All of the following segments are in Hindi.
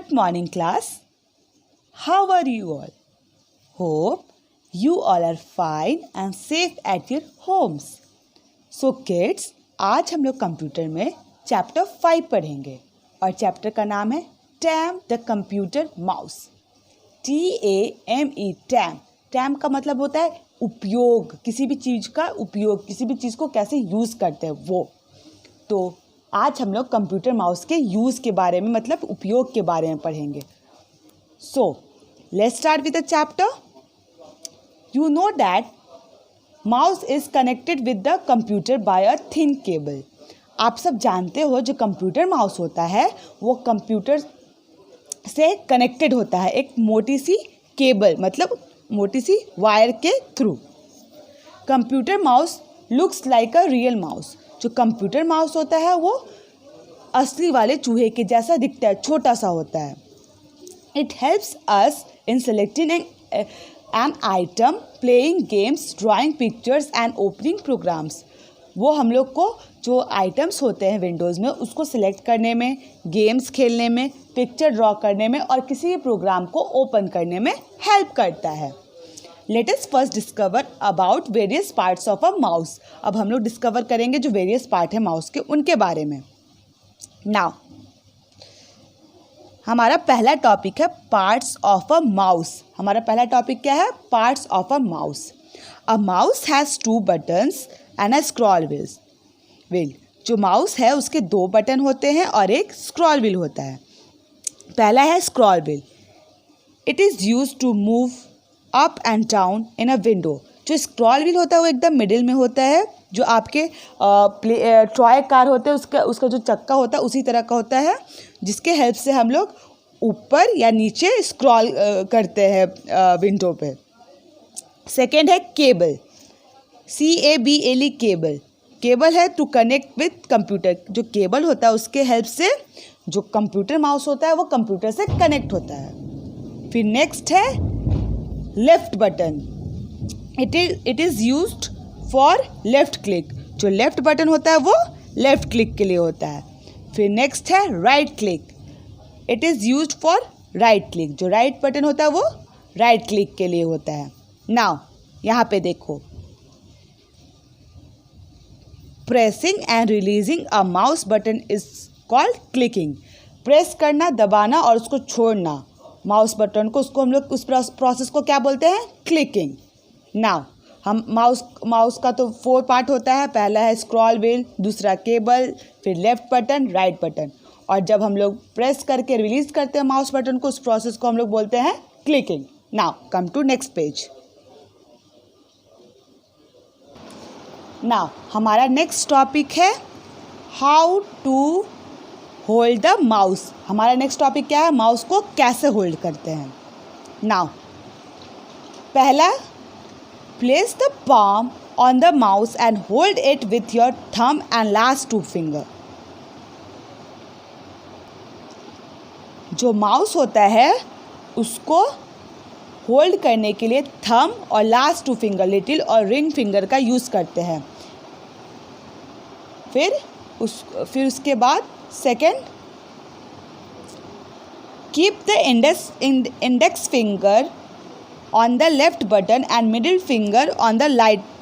Good morning, class. How are you all? Hope you all are fine and safe at your homes. So kids, आज हम लोग कंप्यूटर में चैप्टर 5 पढ़ेंगे और चैप्टर का नाम है time the computer mouse. TAME time. Time का मतलब होता है उपयोग, किसी भी चीज़ का उपयोग, किसी भी चीज़ को कैसे यूज़ करते हैं वो. तो आज हम लोग कंप्यूटर माउस के यूज़ के बारे में, मतलब उपयोग के बारे में पढ़ेंगे. So let's start with the chapter. You know that mouse is connected with the computer by a thin cable. आप सब जानते हो जो कंप्यूटर माउस होता है वो कंप्यूटर से कनेक्टेड होता है एक मोटी सी केबल, मतलब मोटी सी वायर के through. Computer mouse looks like a real mouse. जो कंप्यूटर माउस होता है वो असली वाले चूहे के जैसा दिखता है, छोटा सा होता है. It helps us in selecting an item, playing games, drawing pictures and opening programs. वो हम लोग को जो आइटम्स होते हैं विंडोज़ में उसको सिलेक्ट करने में, गेम्स खेलने में, पिक्चर ड्रॉ करने में और किसी भी प्रोग्राम को ओपन करने में हेल्प करता है. Let us first discover about various parts of a mouse. अब हम लोग डिस्कवर करेंगे जो वेरियस पार्ट है माउस के, उनके बारे में. नाउ हमारा पहला टॉपिक है पार्ट्स ऑफ अ माउस. हमारा पहला टॉपिक क्या है? Parts of a mouse. A mouse has 2 buttons and a scroll wheel. जो माउस है उसके 2 बटन होते हैं और एक स्क्रॉल व्हील होता है. पहला है scroll wheel. It is use to move up and down in a window. जो स्क्रॉल व्हील होता है वो एकदम मिडिल में होता है. जो आपके टॉय कार होते हैं उसका जो चक्का होता है उसी तरह का होता है, जिसके हेल्प से हम लोग ऊपर या नीचे स्क्रॉल करते हैं विंडो पे. सेकेंड है केबल. CABLE cable. केबल है टू कनेक्ट विथ कंप्यूटर. जो केबल होता है उसके हेल्प से जो कंप्यूटर माउस होता है वो कंप्यूटर से कनेक्ट होता है. फिर नेक्स्ट है left button. It is used for left click. जो लेफ्ट बटन होता है वो लेफ्ट क्लिक के लिए होता है. फिर नेक्स्ट है right click. It is used for right click. जो राइट बटन होता है वो राइट क्लिक के लिए होता है. नाउ यहाँ पे देखो, pressing and releasing a mouse button is called clicking. Press करना, दबाना और उसको छोड़ना माउस बटन को, उसको हम लोग उस प्रोसेस को क्या बोलते हैं? क्लिकिंग. नाउ हम माउस का तो 4 पार्ट होता है. पहला है स्क्रॉल व्हील, दूसरा केबल, फिर लेफ्ट बटन, राइट बटन. और जब हम लोग प्रेस करके रिलीज करते हैं माउस बटन को, उस प्रोसेस को हम लोग बोलते हैं clicking. Now come to next page. Now हमारा नेक्स्ट टॉपिक है how to hold the mouse. हमारा नेक्स्ट टॉपिक क्या है? माउस को कैसे होल्ड करते हैं. नाउ पहला, place the palm on the mouse and hold it with your thumb and last 2 finger. जो माउस होता है उसको होल्ड करने के लिए थंब और लास्ट 2 फिंगर, लिटिल और रिंग फिंगर का यूज़ करते हैं. फिर उसके बाद second, keep the index finger on the left button and middle finger on the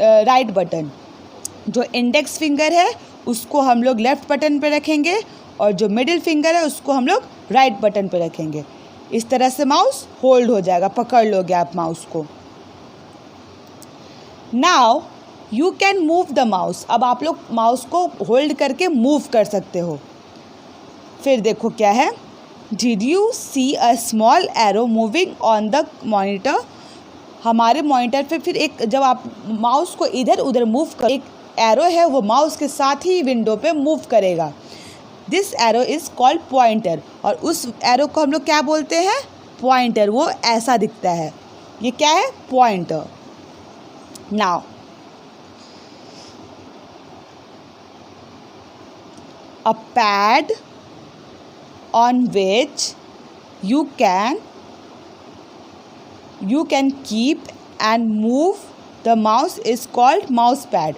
right button. जो इंडेक्स फिंगर है उसको हम लोग लेफ्ट बटन पे रखेंगे और जो मिडिल फिंगर है उसको हम लोग राइट बटन पे रखेंगे. इस तरह से माउस होल्ड हो जाएगा. पकड़ लोगे आप माउस को. Now you can move the mouse. अब आप लोग माउस को होल्ड करके मूव कर सकते हो. फिर देखो क्या है, did you see a small arrow moving on the monitor. हमारे मॉनिटर पे फिर एक, जब आप माउस को इधर उधर मूव कर, एक एरो है वो माउस के साथ ही विंडो पे मूव करेगा. This arrow is called pointer. और उस एरो को हम लोग क्या बोलते हैं? पॉइंटर. वो ऐसा दिखता है. ये क्या है? Pointer. Now a pad on which you can keep and move the mouse is called mouse pad.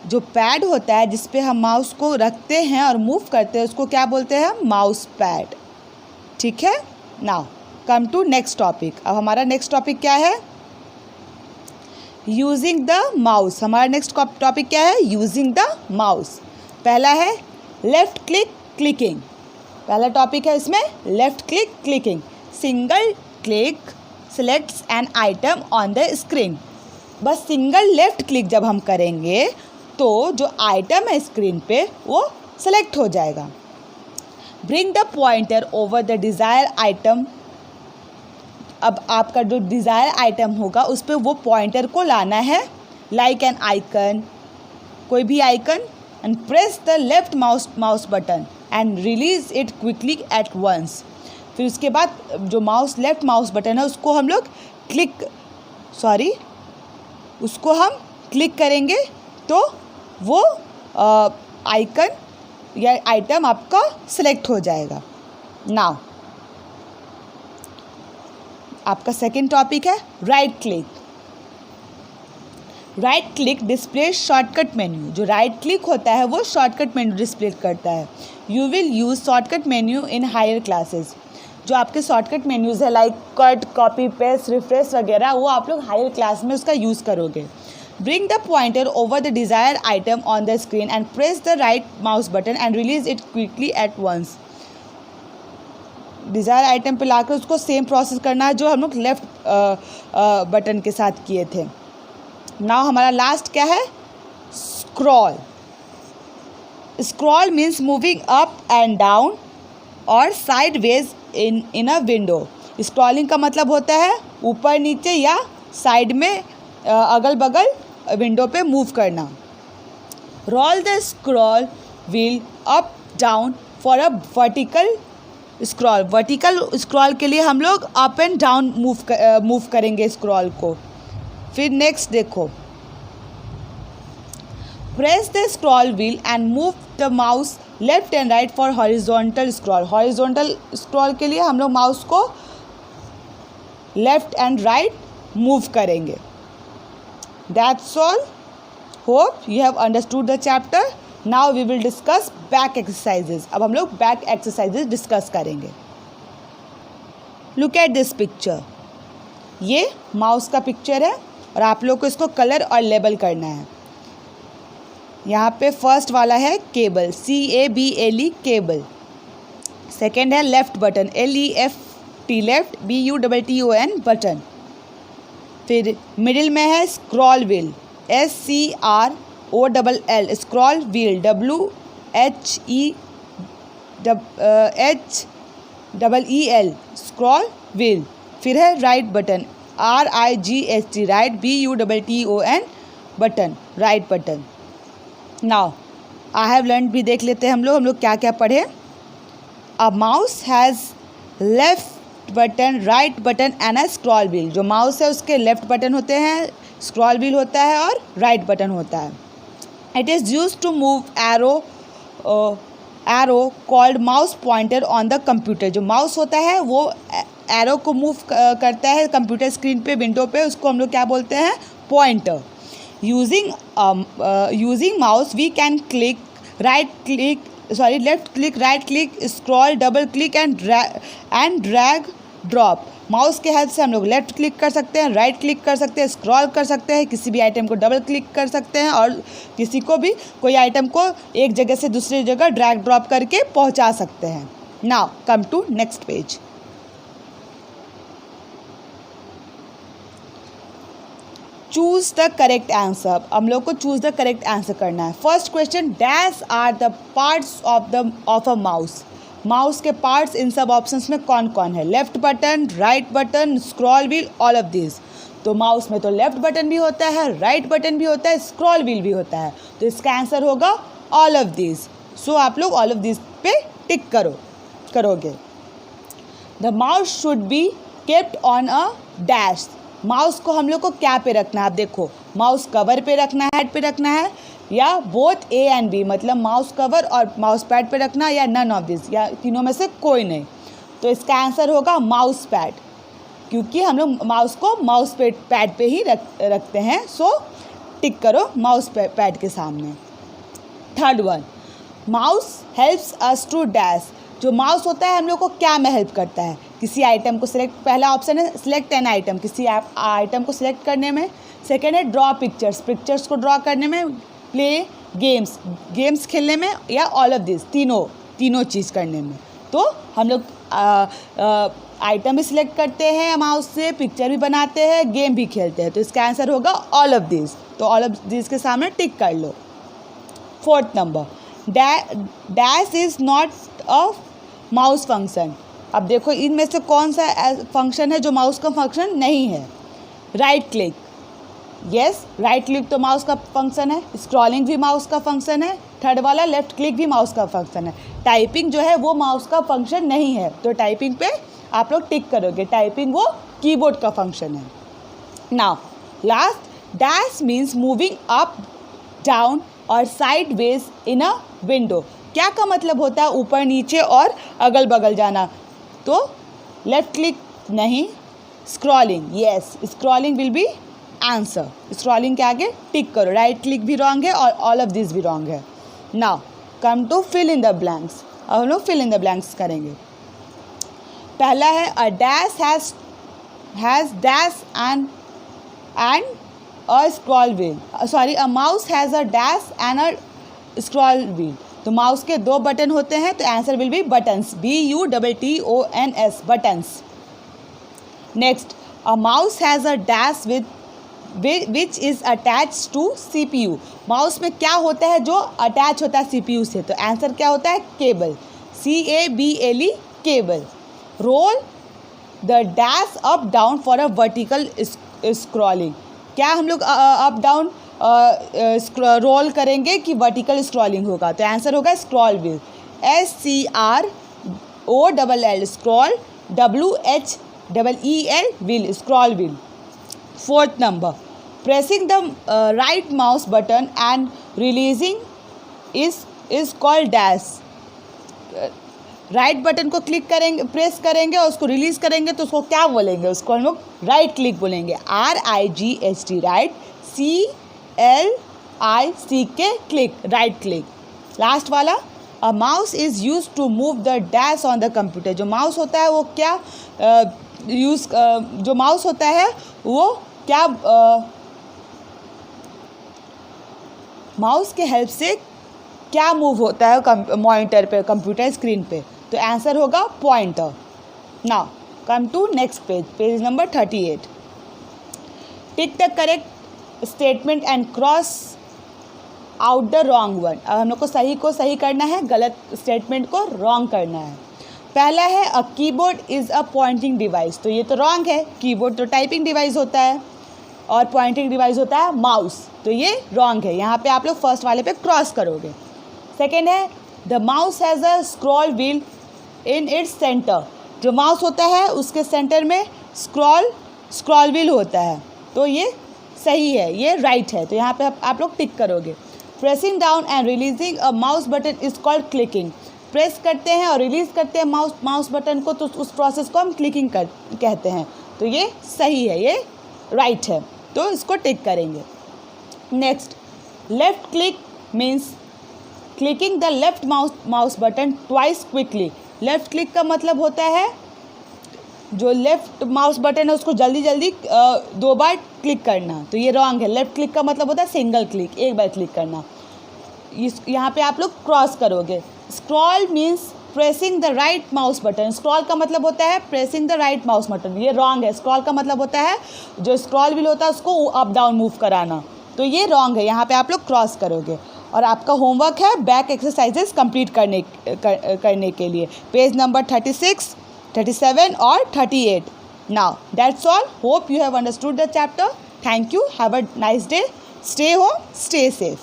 जो पैड होता है जिस पे हम माउस को रखते हैं और मूव करते हैं उसको क्या बोलते हैं? Mouse pad. ठीक है. Now come to next topic. अब हमारा नेक्स्ट टॉपिक क्या है? Using the mouse. हमारा नेक्स्ट टॉपिक क्या है? Using the mouse. पहला है लेफ्ट क्लिक क्लिकिंग। पहला टॉपिक है इसमें left click clicking. Single click selects an item on the screen. बस सिंगल लेफ्ट क्लिक जब हम करेंगे तो जो आइटम है स्क्रीन पे वो सेलेक्ट हो जाएगा। Bring the pointer over the desire item. अब आपका जो डिज़ायर आइटम होगा उस पर वो पॉइंटर को लाना है, लाइक एन आइकन, कोई भी icon, and press the left mouse button and release it quickly at once. फिर उसके बाद जो लेफ्ट माउस बटन है उसको हम लोग उसको हम क्लिक करेंगे तो वो आइकन या आइटम आपका सिलेक्ट हो जाएगा। नाउ आपका सेकेंड टॉपिक है right click. Right click display shortcut menu. जो राइट क्लिक होता है वो शॉर्टकट मेन्यू डिस्प्ले करता है। You will use shortcut menu in higher classes. जो आपके शॉर्टकट मेन्यूज़ है like cut, copy, paste, refresh वगैरह, वो आप लोग हायर क्लास में उसका यूज़ करोगे। Bring the pointer over the desire item on the screen and press the right mouse button and release it quickly at once. Desire item पे लाकर उसको सेम प्रोसेस करना है जो हम लोग लेफ्ट बटन के साथ किए थे। नाउ हमारा लास्ट क्या है? Scroll. Scroll means moving up and down और sideways in a window. Scrolling का मतलब होता है ऊपर नीचे या साइड में अगल बगल विंडो पे मूव करना। Roll the scroll wheel up down for a vertical scroll. Vertical scroll के लिए हम लोग अप एंड डाउन मूव करेंगे स्क्रॉल को। फिर नेक्स्ट देखो, press the scroll wheel and move the mouse left and right for horizontal scroll. Horizontal scroll के लिए हम लोग माउस को लेफ्ट एंड राइट मूव करेंगे। That's all. Hope you have understood the chapter. Now we will discuss back exercises. अब हम लोग बैक एक्सरसाइजेज डिस्कस करेंगे। Look at this picture. ये माउस का पिक्चर है और आप लोग को इसको कलर और लेबल करना है। यहाँ पे फर्स्ट वाला है केबल, CABLE केबल। सेकेंड है left button, LEFT left, BUTTON button. फिर मिडिल में है scroll wheel, SCROLL scroll wheel, WHEEL scroll wheel. फिर है right button, RIGHT right, BUTTON button, right button. Now I have learn भी देख लेते हैं हम लोग क्या क्या पढ़े। अ mouse has left button, right button and a scroll wheel. जो माउस है उसके लेफ्ट बटन होते हैं, स्क्रॉल व्हील होता है और राइट बटन होता है। It is use to move arrow called mouse pointer on the computer. जो माउस होता है वो एरो को मूव करता है कंप्यूटर स्क्रीन पे, विंडो पे, उसको हम लोग क्या बोलते हैं? Pointer. Using mouse we can left click, right click, scroll, double click and drag drop। Mouse के हेल्प से हम लोग लेफ्ट क्लिक कर सकते हैं, राइट क्लिक कर सकते हैं, स्क्रॉल कर सकते हैं, किसी भी आइटम को डबल क्लिक कर सकते हैं और किसी को भी कोई आइटम को एक जगह से दूसरी जगह ड्रैग ड्रॉप करके पहुंचा सकते हैं। Now come to next page. Choose the correct answer. हम लोग को चूज़ द करेक्ट आंसर करना है। First question, dash are the parts of a mouse. Mouse के पार्ट्स इन सब ऑप्शंस में कौन कौन है? Left button, right button, scroll wheel, all of this. तो माउस में तो लेफ्ट बटन भी होता है, राइट बटन भी होता है, स्क्रॉल व्हील भी होता है। तो इसका आंसर होगा ऑल ऑफ दिस। सो आप लोग ऑल ऑफ दिस पे टिक करोगे। The mouse should be kept on a dash. Mouse को हम लोग को क्या पे रखना है? आप देखो, माउस कवर पे रखना है, हेड पे रखना है, या बोथ A एंड B, मतलब माउस कवर और माउस पैड पे रखना, या नन ऑफ दिस, या तीनों में से कोई नहीं। तो इसका आंसर होगा माउस पैड, क्योंकि हम लोग माउस को माउस पैड पे ही रखते हैं। सो टिक करो माउस पैड के सामने। Third one, mouse helps us to dash. जो माउस होता है हम लोग को क्या में हेल्प करता है? किसी आइटम को सिलेक्ट, पहला ऑप्शन है सिलेक्ट एन आइटम, किसी आइटम को सिलेक्ट करने में। सेकेंड है ड्रॉ पिक्चर्स, पिक्चर्स को ड्रॉ करने में। प्ले गेम्स, गेम्स खेलने में, या ऑल ऑफ दिस, तीनों चीज़ करने में। तो हम लोग आइटम भी सिलेक्ट करते हैं माउस से, पिक्चर भी बनाते हैं, गेम भी खेलते हैं। तो इसका आंसर होगा ऑल ऑफ दिस। तो ऑल ऑफ दिस के सामने टिक कर लो। Fourth number, dash is not a mouse function. अब देखो इनमें से कौन सा फंक्शन है जो माउस का फंक्शन नहीं है। Right click, yes, right click तो माउस का फंक्शन है। स्क्रॉलिंग भी माउस का फंक्शन है। थर्ड वाला लेफ्ट क्लिक भी माउस का फंक्शन है। टाइपिंग जो है वो माउस का फंक्शन नहीं है, तो टाइपिंग पे आप लोग टिक करोगे, टाइपिंग वो कीबोर्ड का फंक्शन है। Now last, dash means moving up, down और sideways in a window. क्या का मतलब होता है ऊपर नीचे और अगल बगल जाना। तो लेफ्ट क्लिक नहीं, scrolling, yes, scrolling will be answer. Scrolling के आगे टिक करो। राइट क्लिक भी रॉन्ग है और ऑल ऑफ दिस भी रॉन्ग है। Now come to fill in the blanks. अब हम लोग फिल इन द ब्लैंक्स करेंगे। पहला है a dash has dash and a scroll wheel, sorry, a mouse has a dash and a scroll wheel. तो माउस के 2 बटन होते हैं, तो answer will be buttons, BUTTONS, buttons. Next, a mouse has a dash which is attach to CPU। Mouse में क्या होता है जो अटैच होता है CPU से, तो आंसर क्या होता है cable, CABLE, cable. Roll the dash up down for a vertical scrolling. क्या हम लोग अप डाउन रोल करेंगे कि वर्टिकल स्क्रॉलिंग होगा, तो आंसर होगा scroll wheel, SCROLL, scroll, WHEEL, wheel, scroll wheel. Fourth number, pressing the right mouse button and releasing is called dash. Right button को क्लिक करेंगे, प्रेस करेंगे और उसको रिलीज करेंगे तो उसको क्या बोलेंगे, उसको हम लोग राइट क्लिक बोलेंगे, RIGHT, right, CLICK, click, right click. Last वाला, a mouse is use to move the dash on the computer. जो माउस होता है वो क्या जो माउस होता है वो क्या माउस के हेल्प से क्या मूव होता है मॉनिटर पे, कंप्यूटर स्क्रीन पे, तो आंसर होगा pointer. Now come to next page, page number 38। Tick the correct statement and cross out the wrong one. अब हम लोग को सही करना है, गलत स्टेटमेंट को रॉन्ग करना है। पहला है a keyboard is a pointing device, तो ये तो रॉन्ग है, कीबोर्ड तो टाइपिंग डिवाइस होता है और पॉइंटिंग डिवाइस होता है माउस, तो ये रॉन्ग है। यहाँ पे आप लोग फर्स्ट वाले पे क्रॉस करोगे। सेकेंड है the mouse has a scroll wheel in its centre. जो माउस होता है उसके सेंटर में स्क्रॉल व्हील होता है, तो ये सही है, ये राइट है, तो यहाँ पे आप लोग टिक करोगे। Pressing down and releasing a mouse button is called clicking. Press करते हैं और रिलीज़ करते हैं माउस बटन को, तो उस प्रोसेस को हम क्लिकिंग कहते हैं, तो ये सही है, ये राइट है, तो इसको टिक करेंगे। Next, left click means clicking the left mouse button twice quickly. Left click का मतलब होता है जो लेफ्ट माउस बटन है उसको जल्दी 2 बार क्लिक करना, तो ये रॉन्ग है। लेफ्ट क्लिक का मतलब होता है सिंगल क्लिक, एक बार क्लिक करना। यहाँ पे आप लोग क्रॉस करोगे। Scroll means pressing the right mouse button. Scroll का मतलब होता है pressing the right mouse button, ये रॉन्ग है। स्क्रॉल का मतलब होता है जो स्क्रॉल व्हील होता है उसको अप डाउन मूव कराना, तो ये रॉन्ग है, यहाँ पे आप लोग क्रॉस करोगे। और आपका होमवर्क है बैक एक्सरसाइजेस कंप्लीट करने के लिए, पेज नंबर 36, 37 और 38। Now that's all, hope you have understood the chapter. Thank you, have a nice day, stay home, stay safe.